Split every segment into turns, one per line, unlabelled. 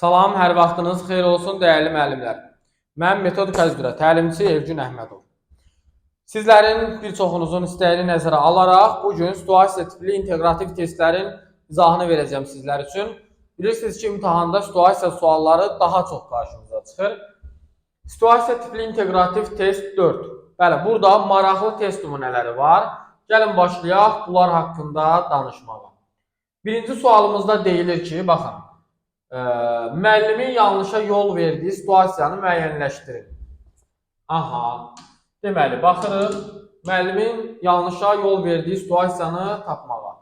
Salam, hər vaxtınız xeyir olsun, dəyərli müəllimlər. Mən metodika üzrə təlimçi Evgün Əhmədov. Sizlərin bir çoxunuzun istəyini nəzərə alaraq bugün situasiya tipli inteqrativ testlərin izahını verəcəm sizlər üçün. Bilirsiniz ki, imtahanda situasiya sualları daha çox qarşımıza çıxır. Situasiya tipli inteqrativ test 4. Bəli, burada maraqlı test nümunələri var. Gəlin başlayaq bunlar haqqında danışmağa. Birinci sualımızda deyilir ki, baxın, müəllimin yanlışa yol verdiyi situasiyanı müəyyənləşdirin. Aha, deməli, baxırıq, müəllimin yanlışa yol verdiyi situasiyanı tapmağa.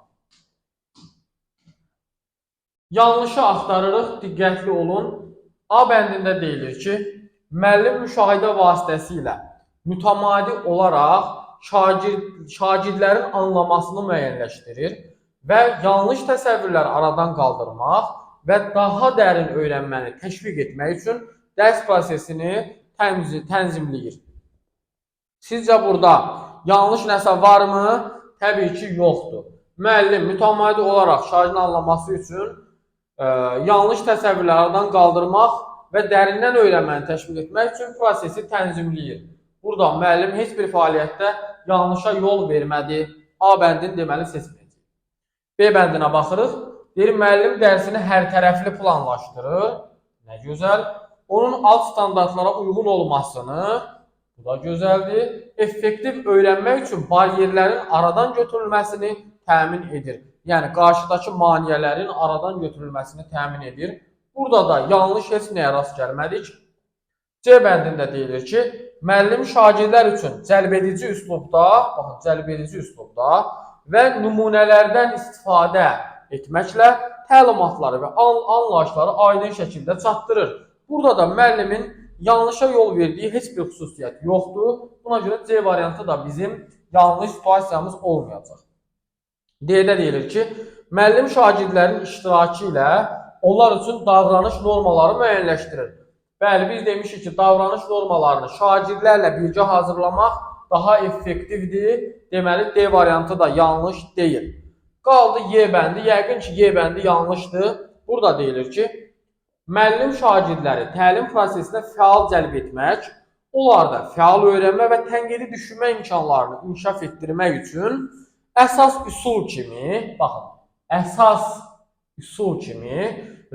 Yanlışı axtarırıq, diqqətli olun. A bəndində deyilir ki, müəllim müşahidə vasitəsilə mütəmadi olaraq şagirdlərin anlamasını müəyyənləşdirir və yanlış təsəvvürləri aradan qaldırmaq və daha dərin öyrənməni təşviq etmək üçün dərs prosesini tənzimləyir. Sizcə burada yanlış nəsə varmı? Təbii ki, yoxdur. Müəllim mütəmadi olaraq şagirdin anlaması üçün yanlış təsəvvürləri aradan qaldırmaq və dərindən öyrənməni təşviq etmək üçün prosesi tənzimləyir. Burada müəllim heç bir fəaliyyətdə yanlışa yol vermədi. A bəndini deməli seçməyəcək. B bəndinə baxırıq. Deyir, müəllim dərsini hər tərəfli planlaşdırır. Nə gözəl. Onun alt standartlara uyğun olmasını, bu da gözəldir, effektiv öyrənmək üçün bariyerlərin aradan götürülməsini təmin edir. Yəni, qarşıdakı maneələrin aradan götürülməsini təmin edir. Burada da yanlış heç nəyə rast gəlmədik. C bəndində deyilir ki, müəllim şagirdlər üçün cəlbedici üslubda, baxın, cəlbedici üslubda və nümunələrdən istifadə etməklə təlimatları və anlayışları aydın şəkildə çatdırır. Burada da müəllimin yanlışa yol verdiyi heç bir xüsusiyyət yoxdur. Buna görə C variantı da bizim yanlış situasiyamız olmayacaq. D-də deyilir ki, müəllim şagirdlərin iştirakı ilə onlar üçün davranış normaları müəyyənləşdirir. Bəli, biz demişik ki, davranış normalarını şagirdlərlə birgə hazırlamaq daha effektivdir. Deməli, D variantı da yanlış deyil. Qaldı Y bəndi. Yəqin ki, Y bəndi yanlışdır. Burada deyilir ki, müəllim şagirdləri təlim prosesinə fəal cəlb etmək, onlarda fəal öyrənmə və tənqidi düşünmə imkanlarını inkişaf etdirmək üçün əsas üsul kimi, baxın, əsas üsul kimi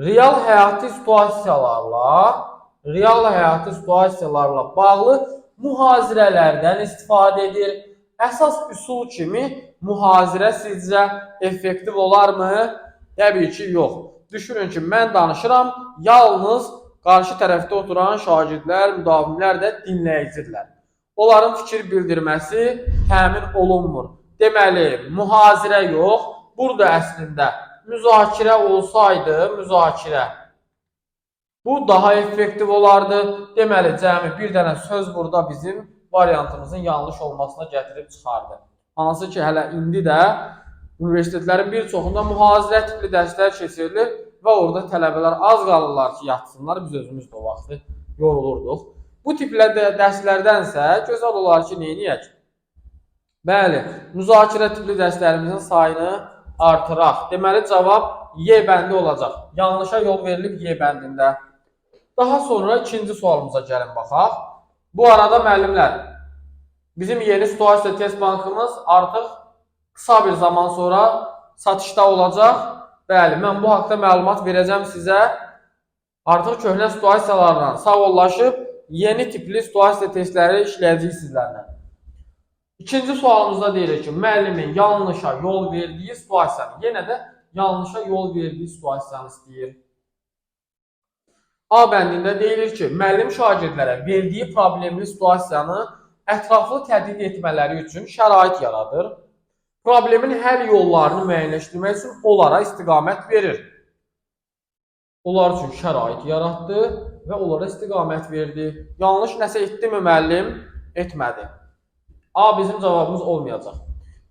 real həyati situasiyalarla bağlı mühazirələrdən istifadə edir. Əsas üsul kimi mühazirə sizcə effektiv olarmı? Təbii ki, yox. Düşünün ki, mən danışıram, yalnız qarşı tərəfdə oturan şagirdlər, müdavimlər də dinləyicidirlər. Onların fikir bildirməsi təmin olunmur. Deməli, mühazirə yox, burada əslində müzakirə olsaydı, bu daha effektiv olardı. Deməli, cəmi bir dənə söz burada bizim variantımızın yanlış olmasına gətirib çıxardı. Hansı ki, hələ indi də universitetlərin bir çoxunda mühazirə tipli dərslər keçirilir və orada tələbələr az qalırlar ki, yatsınlar. Biz özümüz də o vaxtı yorulurduq. Bu tiplə dərslərdənsə gözəl olar ki, neyniyək? Bəli, müzakirə tipli dərslərimizin sayını artıraq. Deməli, cavab Y bəndi olacaq. Yanlışa yol verilib Y bəndində. Daha sonra ikinci sualımıza gəlin baxaq. Bu arada müəllimlər, bizim yeni situasiya test bankımız artıq qısa bir zaman sonra satışda olacaq. Bəli, mən bu haqda məlumat verəcəm sizə. Artıq köhnə situasiyalarla sağollaşıb yeni tipli situasiya testləri işləyəcəyik sizlərlə. İkinci sualımızda deyilir ki, müəllimin yanlışa yol verdiyi situasiyanı, yenə də yanlışa yol verdiyi situasiyanı istəyir. A bəndində deyilir ki, müəllim şagirdlərə verdiyi problemli situasiyanı ətraflı tədqiq etmələri üçün şərait yaradır. Problemin həll yollarını müəyyənləşdirmək üçün onlara istiqamət verir. Onlar üçün şərait yaratdı və onlara istiqamət verdi. Yanlış nəsə etdimi müəllim? Etmədi. A bizim cavabımız olmayacaq.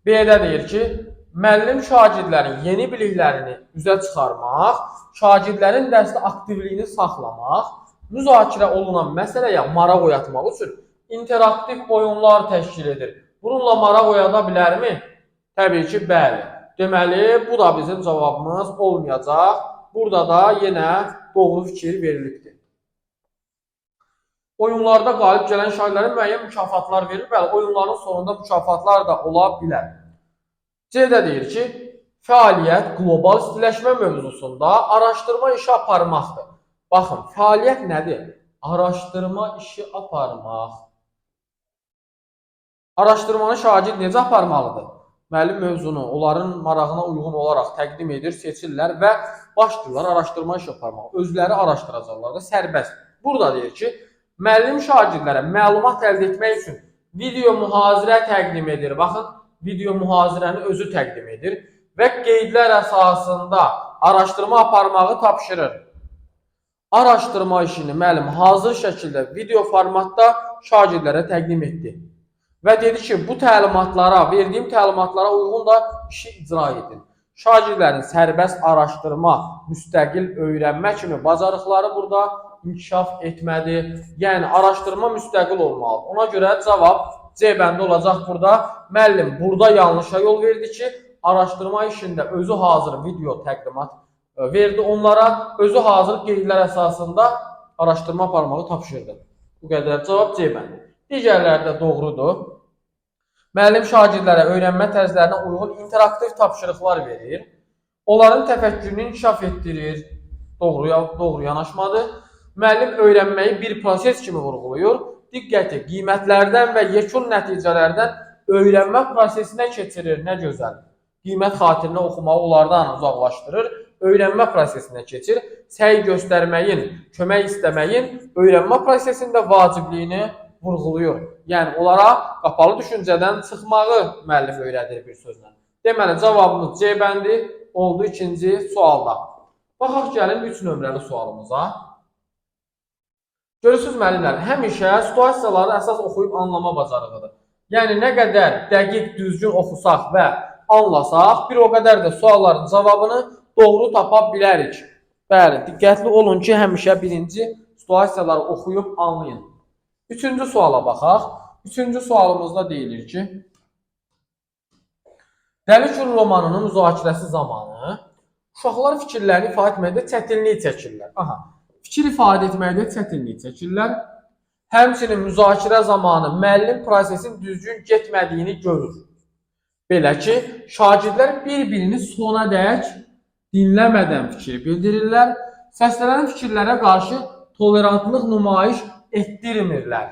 B-də deyir ki, müəllim şagirdlərin yeni biliklərini üzə çıxarmaq, şagirdlərin dərsdə aktivliyini saxlamaq, müzakirə olunan məsələyə maraq oyatmaq üçün interaktiv oyunlar təşkil edir. Bununla maraq oyada bilərmi? Təbii ki, bəli. Deməli, bu da bizim cavabımız olmayacaq. burada da yenə doğru fikir verilibdir. Oyunlarda qalib gələn şagirdlərə müəyyən mükafatlar verir. Bəli, oyunların sonunda mükafatlar da ola bilər. C-də deyir ki, fəaliyyət qlobal istiləşmə mövzusunda araşdırma işi aparmaqdır. Baxın, fəaliyyət nədir? Araşdırma işi aparmaq. Araşdırmanı şagird necə aparmalıdır? Müəllim mövzunu onların marağına uyğun olaraq təqdim edir, seçirlər və başlayırlar araşdırma işi aparmağa. Özləri araşdıracaqlar da sərbəst. Burada deyir ki, müəllim şagirdlərə məlumat əldə etmək üçün video mühazirə təqdim edir. Baxın, video mühazirəni özü təqdim edir və qeydlər əsasında araşdırma aparmağı tapşırır. Araşdırma işini müəllim hazır şəkildə video formatda şagirdlərə təqdim etdi. Və dedi ki, bu təlimatlara, verdiyim təlimatlara uyğun da işi icra edin. Şagirdlərin sərbəst araşdırma, müstəqil öyrənmə kimi bacarıqları burada inkişaf etmədi. Yəni, araşdırma müstəqil olmalıdır. Ona görə cavab C bəndi olacaq burada. Müəllim burada yanlışa yol verdi ki, araşdırma işində özü hazır video təqdimat verdi onlara. Özü hazır qeydlər əsasında araşdırma aparmağı tapşırdı. Bu qədər cavab C bəndi. Digərləri də doğrudur. Müəllim şagirdlərə öyrənmə tərzlərinə uyğun interaktiv tapşırıqlar verir. Onların təfəkkürünü inkişaf etdirir. Doğru yanaşmadır. Müəllim öyrənməyi bir proses kimi vurğulayır. Diqqəti qiymətlərdən və yekun nəticələrdən öyrənmə prosesinə keçirir. Nə gözəl. Qiymət xatirinə oxumağı onlardan uzaqlaşdırır. Öyrənmə prosesinə keçir. Səy göstərməyin, kömək istəməyin öyrənmə prosesində vacibliyini vurğulayır. Yəni, onlara qapalı düşüncədən çıxmağı müəllim öyrədir bir sözlə. Deməli, cavabımız C bəndi oldu ikinci sualda. Baxaq gəlin 3 nömrəli sualımıza. Görürsünüz müəllimlər, həmişə situasiyaları əsas oxuyub anlama bacarığıdır. Yəni, nə qədər dəqiq, düzgün oxusaq və anlasaq, bir o qədər də sualların cavabını doğru tapa bilərik. Bəli, diqqətli olun ki, həmişə birinci situasiyaları oxuyub anlayın. Üçüncü suala baxaq. Üçüncü sualımızda deyilir ki, Dəli Kür romanının müzakirəsi zamanı uşaqlar fikirlərini ifadə etməkdə çətinlik çəkirlər. Aha, fikir ifadə etməkdə çətinlik çəkirlər. Həmçinin müzakirə zamanı müəllim prosesin düzgün getmədiyini görür. Belə ki, şagirdlər bir-birini sona dək dinləmədən fikir bildirirlər. Səslənən fikirlərə qarşı tolerantlıq nümayiş etdirmirlər.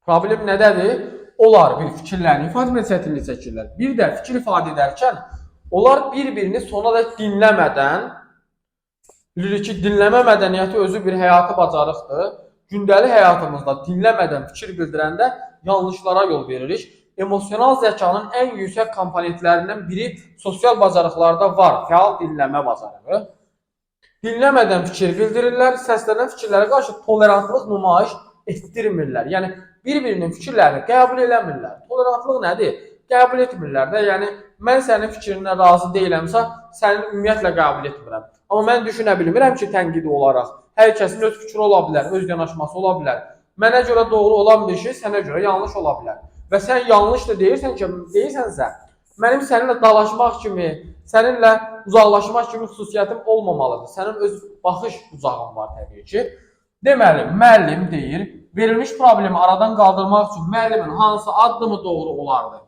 Problem nədədir? Onlar bir fikirlərini ifadə etməyə çətinlik çəkirlər. Bir də fikir ifadə edərkən onlar bir-birini sona dək dinləmədən, bilirik ki, dinləmə mədəniyyəti özü bir həyatı bacarıqdır. Gündəlik həyatımızda dinləmədən fikir bildirəndə yanlışlara yol veririk. Emosional zəkanın ən yüksək komponentlərindən biri sosial bacarıqlarda var, fəal dinləmə bacarığı. Dinləmədən fikir bildirirlər, səslənən fikirlərə qarşı tolerantlıq nümayiş etdirmirlər. Yəni, bir-birinin fikirlərini qəbul eləmirlər. Tolerantlıq nədir? Qəbul etmirlər də. Yəni, mən sənin fikrindən razı deyiləmsə, sənin ümumiyyətlə qəbul etmirəm. Amma mən düşünə bilmirəm ki, tənqidi olaraq. Hər kəsin öz fikri ola bilər, öz yanaşması ola bilər. Mənə görə doğru olan bir şey sənə görə yanlış ola bilər. Və sən yanlışdır deyirsənsə, mənim səninlə dalaşmaq kimi, səninlə uzaqlaşmaq kimi xüsusiyyətim olmamalıdır. Sənin öz baxış bucağın var təbii ki. Deməli, müəllim deyir, verilmiş problemi aradan qaldırmaq üçün müəllimin hansı addımı doğru olardı?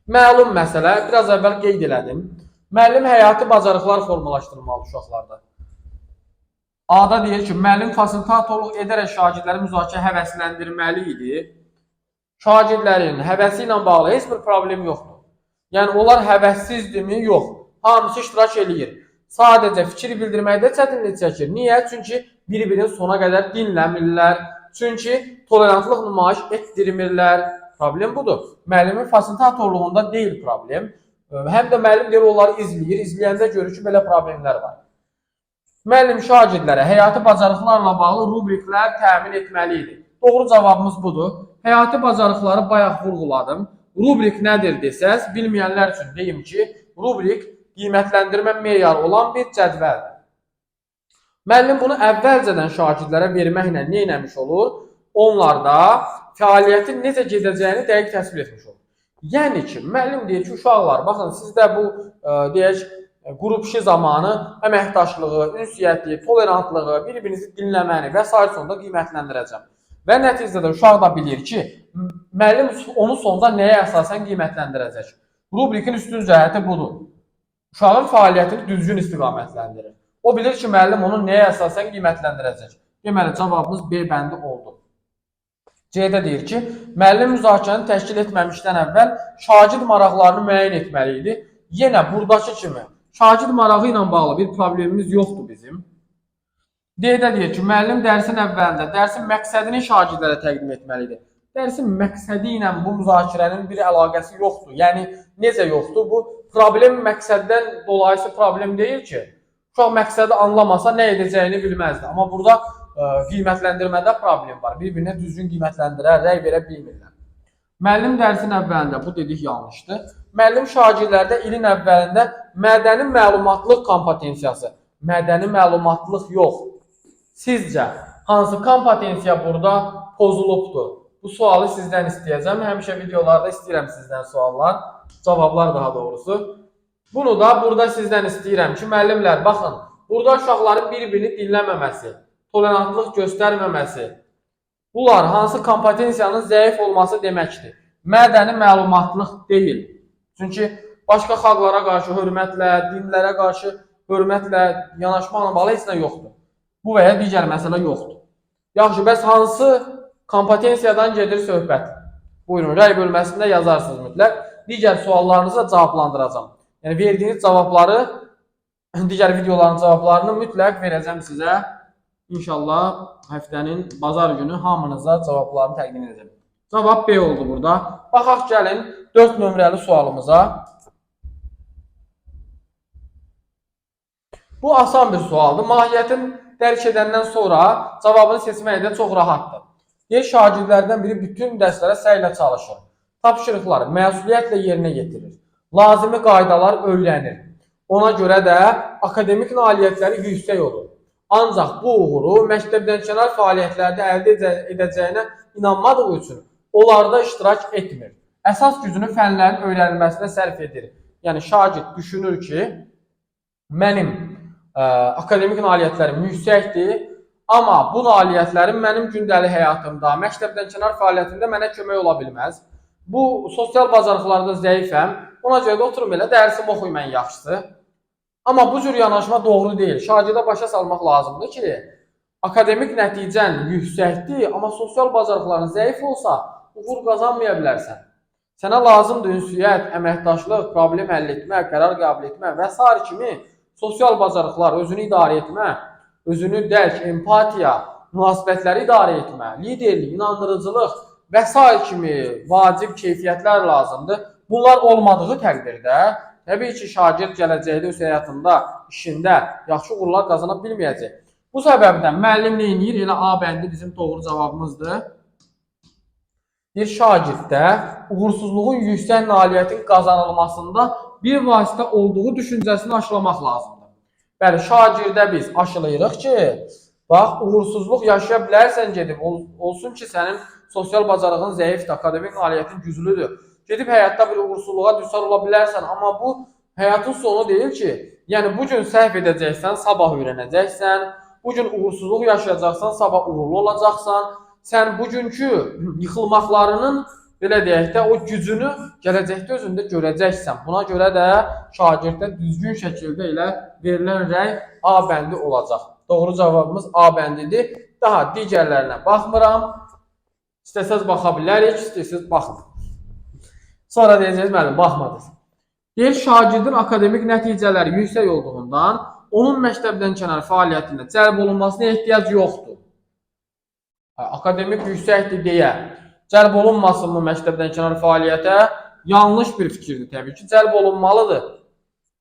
Məlum məsələ, biraz əvvəl qeyd elədim. Müəllim həyati bacarıqlar formalaşdırmalı uşaqlarda. A-da deyir ki, müəllim fasilitatorluq edərək şagirdləri müzakirə həvəsləndirməli idi. Şagirdlərin həvəsi ilə bağlı heç bir problem yoxdur. Yəni, onlar həvəssizdirmi? Yox. Hamısı iştirak eləyir. Sadəcə fikir bildirməkdə çətinlik çəkir. Niyə? Çünki bir-birini sona qədər dinləmirlər. Çünki tolerantlıq nümayiş etdirmirlər. Problem budur. Müəllimin fasilitatorluğunda deyil problem. Həm də müəllim deyir, onları izləyir. İzləyəndə görür ki, belə problemlər var. Müəllim şagirdlərə həyati bacarıqlarla bağlı rubriklər təmin etməli idi. Doğru cavabımız budur. Həyati bacarıqları bayaq vurğuladım. Rubrik nədir desəz, bilməyənlər üçün deyim ki, rubrik qiymətləndirmə meyarı olan bir cədvəldir. Müəllim bunu əvvəlcədən şagirdlərə verməklə nə etmiş olur? Onlar da fəaliyyətin necə gedəcəyini dəqiq təsvir etmiş olur. Yəni ki, müəllim deyir ki, uşaqlar, baxın, sizdə bu deyək, qrup işi zamanı əməkdaşlığı, ünsiyyəti, tolerantlığı, bir-birinizi dinləməni və s. sonunda qiymətləndirəcəm. Və nəticədə uşaq da bilir ki, müəllim onu sonda nəyə əsasən qiymətləndirəcək. Rubrikin üstün cəhəti budur. Uşağın fəaliyyətini düzgün istiqamətləndirir. O bilir ki, müəllim onu nəyə əsasən qiymətləndirəcək. Deməli, cavabımız B bəndi oldu. C-də deyir ki, müəllim müzakirəni təşkil etməmişdən əvvəl şagird maraqlarını müəyyən etməli idi. Yenə buradakı kimi şagird marağı ilə bağlı bir problemimiz yoxdur bizim. D-də deyir ki, müəllim dərsin əvvəlində dərsin məqsədini şagirdlərə təqdim etməlidir. Dərsin məqsədi ilə bu müzakirənin bir əlaqəsi yoxdur. Yəni, necə yoxdur? Bu problem məqsəddən dolayısı problem deyil ki, uşaq məqsədi anlamasa nə edəcəyini bilməzdi. Amma burada qiymətləndirmədə problem var. Bir-birinə düzgün qiymətləndirə, rəy verə bilmirlər. Müəllim dərsin əvvəlində, bu dedik yanlışdır. Müəllim şagirdlərdə ilin əvvəlində mədəni məlumatlıq kompetensiyası, mədəni məlumatlıq yox. Sizcə, hansı kompetensiya burada pozulubdur? Bu sualı sizdən istəyəcəm. Həmişə videolarda istəyirəm sizdən suallar, cavablar daha doğrusu. Bunu da burada sizdən istəyirəm ki, müəllimlər, baxın, burada uşaqların bir-birini dinləməməsi, tolerantlıq göstərməməsi, bunlar hansı kompetensiyanın zəif olması deməkdir. Mədəni məlumatlıq deyil. Çünki başqa xalqlara qarşı hörmətlə, dinlərə qarşı hörmətlə yanaşmaqla bağlı heç nə yoxdur. Bu və ya digər məsələ yoxdur. Yaxşı, bəs hansı kompetensiyadan gedir söhbət? Buyurun, rəy bölməsində yazarsınız mütləq. Digər suallarınızı da cavablandıracağım. Yəni, verdiyiniz cavabları, digər videoların cavablarını mütləq verəcəm sizə. İnşallah həftənin bazar günü hamınıza cavablarını təqdim edəcəm. Cavab B oldu burada. Baxaq gəlin 4 nömrəli sualımıza. Bu asan bir sualdır. Mahiyyətin dərk edəndən sonra cavabını seçmək də çox rahatdır. Deyir, şagirdlərdən biri bütün dərslərə səylə çalışır. Tapşırıqları məsuliyyətlə yerinə yetirir. Lazımi qaydalar öyrənir. Ona görə də akademik nailiyyətləri yüksək olur. Ancaq bu uğuru məktəbdənkənar fəaliyyətlərdə əldə edəcəyinə inanmadığı üçün onlarda iştirak etmir. Əsas gücünü fənlərin öyrənilməsinə sərf edir. Yəni, şagird düşünür ki, mənim akademik nailiyyətlərim yüksəkdir, amma bu nailiyyətlərim mənim gündəlik həyatımda, məktəbdənkənar fəaliyyətimdə mənə kömək ola bilməz. Bu, sosial bacarıqlarda zəifəm, ona görə də oturum elə dərsimi oxuyum ən yaxşısı. Amma bu cür yanaşma doğru deyil. Şagirdə başa salmaq lazımdır ki, akademik nəticən yüksəkdir, amma sosial bacarıqların zəif olsa, uğur qazanmaya bilərsən. Sənə lazımdır ünsiyyət, əməkdaşlıq, problem həll etmə, qərar qəbul etmə və s. kimi sosial bacarıqlar, özünü idarə etmə, özünü dərk, empatiya, münasibətləri idarə etmə, liderlik, inandırıcılıq və s. kimi vacib keyfiyyətlər lazımdır. Bunlar olmadığı təqdirdə, təbii ki, şagird gələcəkdə öz həyatında, işində yaxşı uğurlar qazana bilməyəcək. Bu səbəbdən müəllim nə edir? Elə A bəndi bizim doğru cavabımızdır. Bir şagirddə uğursuzluğun yüksək nailiyyətin qazanılmasında bir vasitə olduğu düşüncəsini aşılamaq lazımdır. Bəli, şagirdə biz aşılayırıq ki, bax, uğursuzluq yaşaya bilərsən gedib, olsun ki, sənin sosial bacarığın zəifdir, akademik nailiyyətin güclüdür. Gedib həyatda bir uğursuzluğa düçar ola bilərsən, amma bu həyatın sonu deyil ki, yəni bu gün səhv edəcəksən, sabah öyrənəcəksən, bu gün uğursuzluq yaşayacaqsan, sabah uğurlu olacaqsan, sən bugünkü yıxılmaqlarının, belə deyək də, o gücünü gələcəkdə özündə görəcəksən. Buna görə də şagirddə düzgün şəkildə ilə verilən rəy A bəndi olacaq. Doğru cavabımız A bəndidir. Daha digərlərinə baxmıram. İstəsəz baxa bilərik, istəsəz baxın. Sonra deyəcəyiz, müəllim, baxmadınız. Deyir, şagirdin akademik nəticələri yüksək olduğundan, onun məktəbdən kənar fəaliyyətində cəlb olunmasına ehtiyac yoxdur. Akademik yüksəkdir deyə cəlb olunmasın mı məktəbdən kənar fəaliyyətə? Yanlış bir fikirdir təbii ki, cəlb olunmalıdır.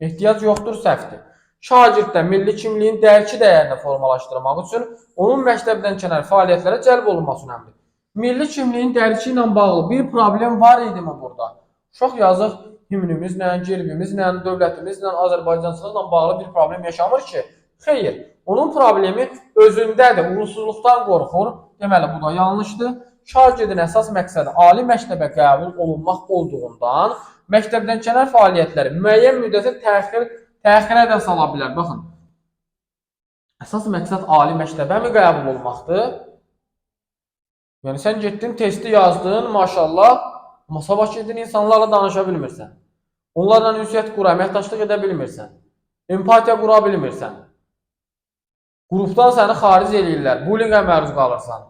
Ehtiyac yoxdur, səhvdir. Şagirddə milli kimliyin dərki dəyərini formalaşdırmaq üçün onun məktəbdən kənar fəaliyyətlərə cəlb olunması önəmlidir. Milli kimliyin dərki ilə bağlı bir problem var idi mi burada? Uşaq yazıq himnimizlə, gerbimizlə, dövlətimizlə, Azərbaycançılıqla bağlı bir problem yaşamır ki, xeyr, onun problemi özündədir, uğursuzluqdan qorxur. Deməli, bu da yanlışdır. Şagirdin əsas məqsədi ali məktəbə qəbul olunmaq olduğundan, məktəbdən kənar fəaliyyətləri müəyyən müddətə təxirə də sala bilər. Baxın, əsas məqsəd ali məktəbə mi qəbul olmaqdır? Yəni sən getdin, testi yazdın, maşallah, amma sabah getdin insanlarla danışa bilmirsən. Onlarla ünsiyyət qura, əməkdaşlıq edə bilmirsən. Empatiya qura bilmirsən. Qrupdan səni xaric eləyirlər, bullyingə məruz qalırsan.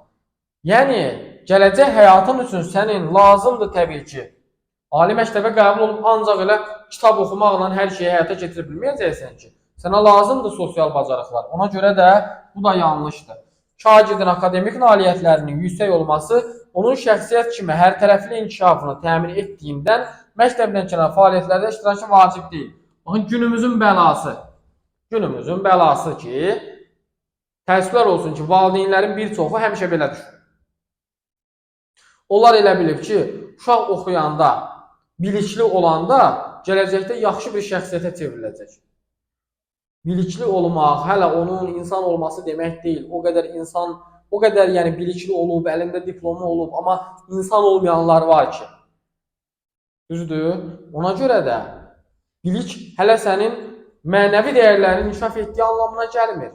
Yəni, gələcək həyatın üçün sənin lazımdır təbii ki. Ali məktəbə qəbul olub ancaq elə kitab oxumaqla hər şeyi həyata keçirə bilməyəcəksən ki. Sənə lazımdır sosial bacarıqlar. Ona görə də bu da yanlışdır. Şagirdin akademik nailiyyətlərinin yüksək olması onun şəxsiyyət kimi hər tərəfli inkişafını təmin etdiyindən məktəbdən kənar fəaliyyətlərdə iştirakı vacib deyil. Baxın, günümüzün bəlası. Günümüzün bəlası ki, təəssüflər olsun ki, valideynlərin bir çoxu həmişə belə düşünür. Onlar elə bilib ki, uşaq oxuyanda, bilikli olanda gələcəkdə yaxşı bir şəxsiyyətə çevriləcək. Bilikli olmaq, hələ onun insan olması demək deyil. O qədər yəni bilikli olub, əlində diplomu olub, amma insan olmayanlar var ki. Düzdür? Ona görə də bilik hələ sənin mənəvi dəyərlərini inkişaf etdiyi anlamına gəlmir.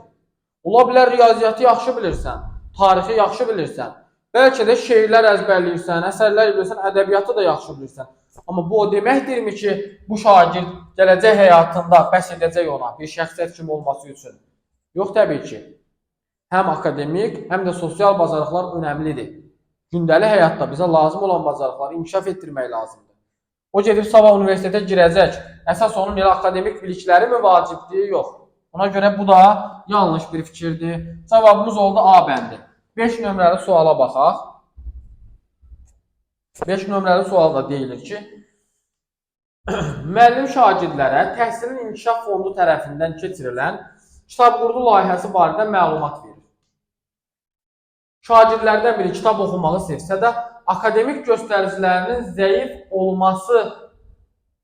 Ola bilər riyaziyyatı yaxşı bilirsən, tarixi yaxşı bilirsən, bəlkə də şeirlər əzbərləyirsən, əsərlər bilirsən, ədəbiyyatı da yaxşı bilirsən. Amma bu o deməkdirmi ki, bu şagird gələcək həyatında bəs edəcək ona bir şəxsiyyət kimi olması üçün? Yox, təbii ki. Həm akademik, həm də sosial bacarıqlar önəmlidir. Gündəlik həyatda bizə lazım olan bacarıqları inkişaf etdirmək lazımdır. O gedib sabah universitetə girəcək. Əsas onun elə akademik bilikləri mi vacibdir? Yox. Ona görə bu da yanlış bir fikirdir. Cavabımız oldu A bəndi. 5 nömrəli suala baxaq. 5 nömrəli sualda deyilir ki, müəllim şagirdlərə təhsilin inkişaf fondu tərəfindən keçirilən kitab qurdu layihəsi barədə məlumat verir. Şagirdlərdən biri kitab oxumağı sevsə də, akademik göstəricilərinin zəif olması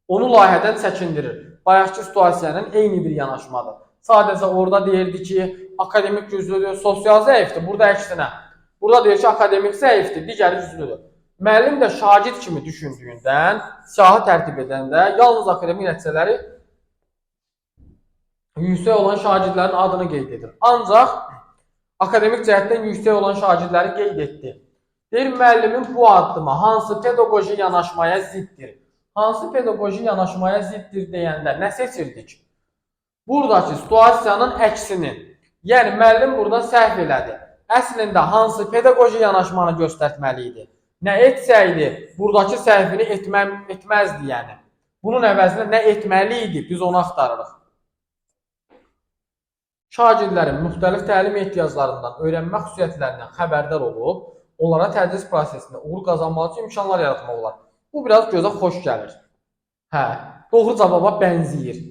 onu layihədən çəkindirir. Bayaqki situasiyanın eyni bir yanaşmadır. Sadəcə orada deyirdi ki, akademik güclüdür, sosial zəifdir. Burada əksinə. Burada deyir ki, akademik zəifdir, digəri güclüdür. Müəllim də şagird kimi düşündüyündən, siyahı tərtib edəndə yalnız akademik nəticələri yüksək olan şagirdlərin adını qeyd edir. Ancaq akademik cəhətdən yüksək olan şagirdləri qeyd etdi. Deyir, müəllimin bu addımı hansı pedaqoji yanaşmaya ziddir? Hansı pedaqoji yanaşmaya ziddir deyəndə nə seçirdik? Buradakı situasiyanın əksini, yəni müəllim burada səhv elədi. Əslində hansı pedaqoji yanaşmanı göstərtməli idi? Nə etsəydi, buradakı səhvini etməzdi yəni. Bunun əvəzində nə etməli idi, biz onu axtarırıq. Şagirdlərin müxtəlif təlim ehtiyaclarından, öyrənmə xüsusiyyətlərindən xəbərdar olub, onlara tədris prosesində uğur qazanmaq üçün imkanlar yaratmaq olar. Bu biraz gözə xoş gəlir. Hə, doğru cavaba bənzəyir.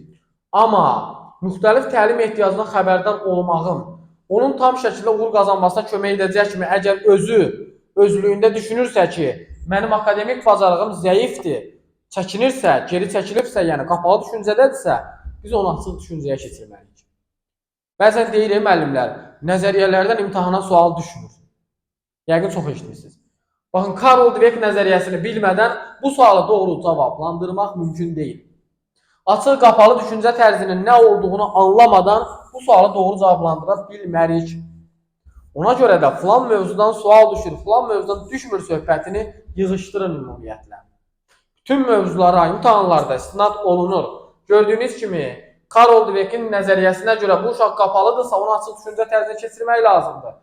Amma müxtəlif təlim ehtiyacından xəbərdar olmağın, onun tam şəkildə uğur qazanmasına kömək edəcək kimi əgər özlüyündə düşünürsə ki, mənim akademik bacarığım zəifdir, çəkinirsə, geri çəkilibsə, yəni qapalı düşüncədədirsə, biz onu açıq düşüncəyə keçirməliyik. Bəzən deyirik müəllimlər, nəzəriyyələrdən imtahana sual düşmür. Yəqin çox eşitmişsiniz. Baxın, Karl Dweck nəzəriyyəsini bilmədən bu sualı doğru cavablandırmaq mümkün deyil. Açıq qapalı düşüncə tərzinin nə olduğunu anlamadan bu sualı doğru cavablandıra bilmərik. Ona görə də filan mövzudan sual düşür, filan mövzudan düşmür söhbətini yığışdırın ümumiyyətlə. Bütün mövzulara, imtahanlarda istinad olunur. Gördüyünüz kimi, Karl Dweck'in nəzəriyyəsinə görə bu uşaq qapalıdırsa, onu açıq düşüncə tərzinə keçirmək lazımdır.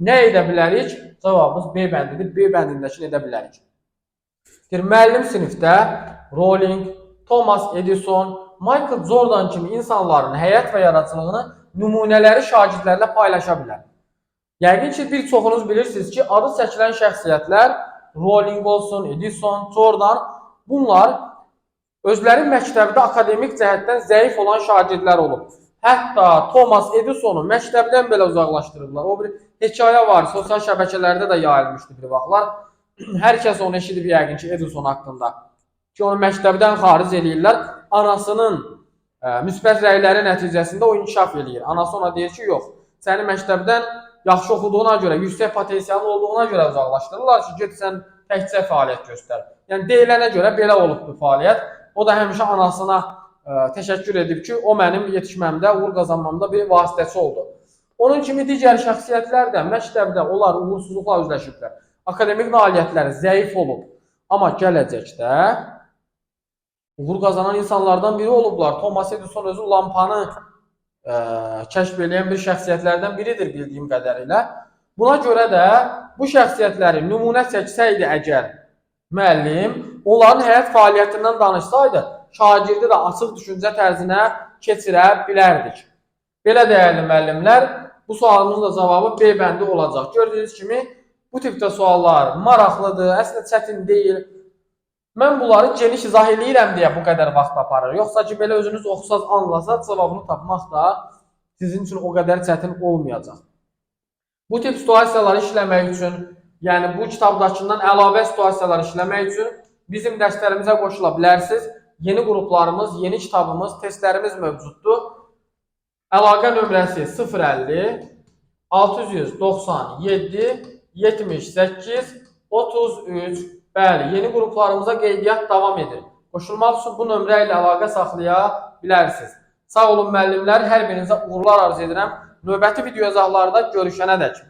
Nə edə bilərik? Cavabımız B bəndidir. B bəndindəkini edə bilərik. Müəllim sinifdə Rowling, Thomas Edison, Michael Jordan kimi insanların həyat və yaradıcılığını nümunələri şagirdlərlə paylaşa bilər. Yəqin ki, bir çoxunuz bilirsiniz ki, adı çəkilən şəxsiyyətlər Rowling olsun, Edison, Jordan, bunlar özləri məktəbdə akademik cəhətdən zəif olan şagirdlər olub. Hətta Thomas Edisonu məktəbdən belə uzaqlaşdırırlar. O bir hekayə var, sosial şəbəkələrdə də yayılmışdı bir vaxtlar. Hər kəs onu eşidib yəqin ki, Edison haqqında. Ki, onu məktəbdən xaric eləyirlər. Anasının müsbət rəyləri nəticəsində o inkişaf eləyir. Anası ona deyir ki, yox, səni məktəbdən yaxşı oxuduğuna görə, yüksək potensialın olduğuna görə uzaqlaşdırırlar ki, get sən təkcə fəaliyyət göstər. Yəni, deyilənə görə belə olub bu fəaliyyət. O da həmişə anasına təşəkkür edib ki, o mənim yetişməmdə, uğur qazanmamda bir vasitəçi oldu. Onun kimi digər şəxsiyyətlər də məktəbdə onlar uğursuzluqla üzləşiblər. Akademik nailiyyətləri zəif olub. Amma gələcəkdə uğur qazanan insanlardan biri olublar. Thomas Edison özü lampanı kəşf edən bir şəxsiyyətlərdən biridir bildiyim qədərilə. Buna görə də bu şəxsiyyətləri nümunə çəksəydi əgər müəllim, onların həyat fəaliyyətindən danışsaydı, şagirdi də açıq düşüncə tərzinə keçirə bilərdik. Belə dəyərli müəllimlər, bu sualımızın da cavabı B bəndi olacaq. Gördüyünüz kimi, bu tipdə suallar maraqlıdır, əslində çətin deyil. Mən bunları geniş izah eləyirəm deyə bu qədər vaxt aparır. Yoxsa ki, belə özünüz oxusaz anlasaz, cavabını tapmaq da sizin üçün o qədər çətin olmayacaq. Bu tip situasiyaları işləmək üçün, yəni bu kitabdakından əlavə situasiyaları işləmək üçün bizim dərslərimizə qoşula bilərsiniz. Yeni qruplarımız, yeni kitabımız, testlərimiz mövcuddur. Əlaqə nömrəsi 050 697 78 33. Bəli, yeni qruplarımıza qeydiyyat davam edir. Qoşulmaq üçün bu nömrə ilə əlaqə saxlaya bilərsiniz. Sağ olun müəllimlər, hər birinizə uğurlar arzu edirəm. Növbəti video izahlarda görüşənədək.